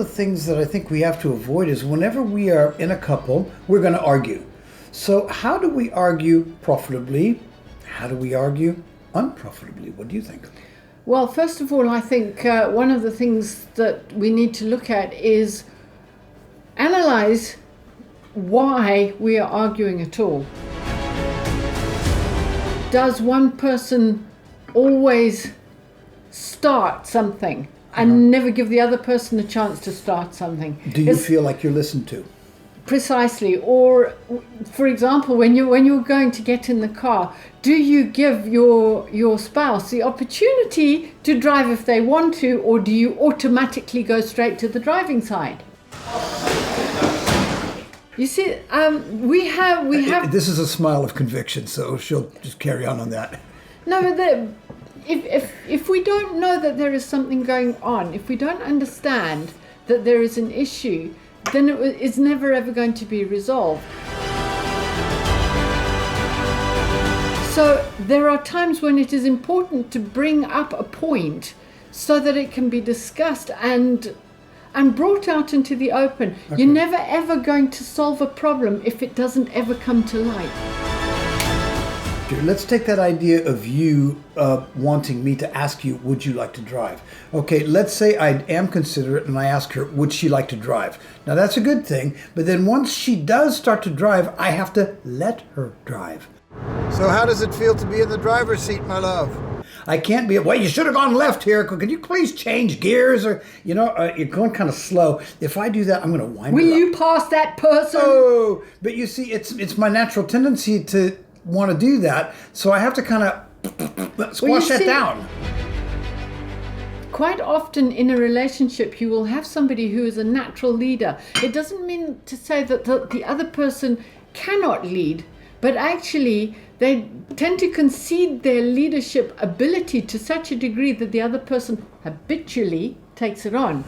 the things that I think we have to avoid is whenever we are in a couple, we're going to argue. So how do we argue profitably? How do we argue unprofitably? What do you think? Well, first of all, I think one of the things that we need to look at is analyze why we are arguing at all. Does one person always start something and never give the other person a chance to start something? Do you feel like you're listened to? Precisely. Or, for example, when you're going to get in the car, do you give your spouse the opportunity to drive if they want to, or do you automatically go straight to the driving side? You see, we have. This is a smile of conviction, so she'll just carry on that. No, but if we don't know that there is something going on, if we don't understand that there is an issue, then it's never ever going to be resolved. So there are times when it is important to bring up a point so that it can be discussed and brought out into the open. Okay. You're never ever going to solve a problem if it doesn't ever come to light. Let's take that idea of you wanting me to ask you, would you like to drive? Okay, let's say I am considerate and I ask her, would she like to drive? Now that's a good thing, but then once she does start to drive, I have to let her drive. So how does it feel to be in the driver's seat, my love? I can't be, well, you should have gone left here. Could you please change gears? Or, you're going kind of slow. If I do that, I'm going to wind Will her up. you pass that person? Oh, but you see, it's my natural tendency to want to do that, so I have to kind of squash that down. Quite often in a relationship, you will have somebody who is a natural leader. It doesn't mean to say that the other person cannot lead, but actually they tend to concede their leadership ability to such a degree that the other person habitually takes it on.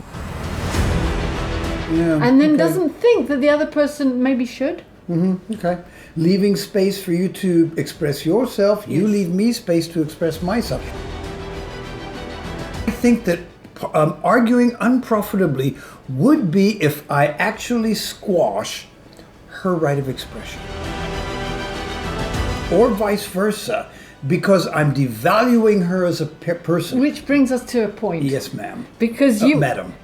Yeah, and then okay. doesn't think that the other person maybe should. Mm-hmm. Okay. Leaving space for you to express yourself. Yes. You leave me space to express myself. I think that arguing unprofitably would be if I actually squash her right of expression. Or vice versa, because I'm devaluing her as a person. Which brings us to a point. Yes, ma'am. Because madam.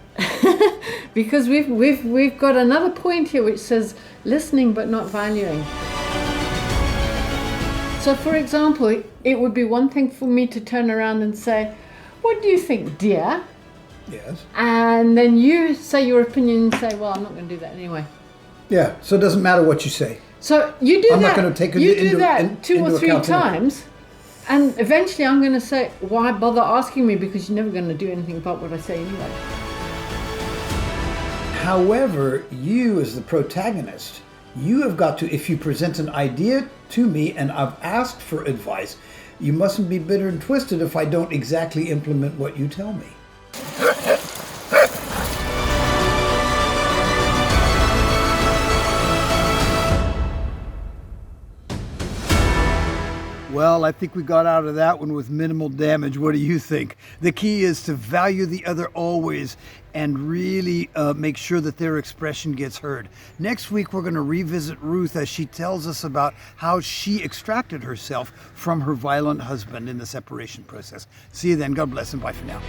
Because we've got another point here which says listening but not valuing. So, for example, it would be one thing for me to turn around and say, "What do you think, dear?" Yes. And then you say your opinion and say, "Well, I'm not going to do that anyway." Yeah. So it doesn't matter what you say. So you do I'm that. not going to take you into do that two or three times, and eventually I'm going to say, "Why bother asking me? Because you're never going to do anything about what I say anyway." However, you as the protagonist, you have got to, if you present an idea to me and I've asked for advice, you mustn't be bitter and twisted if I don't exactly implement what you tell me. Well, I think we got out of that one with minimal damage. What do you think? The key is to value the other always and really make sure that their expression gets heard. Next week, we're going to revisit Ruth as she tells us about how she extracted herself from her violent husband in the separation process. See you then. God bless and bye for now.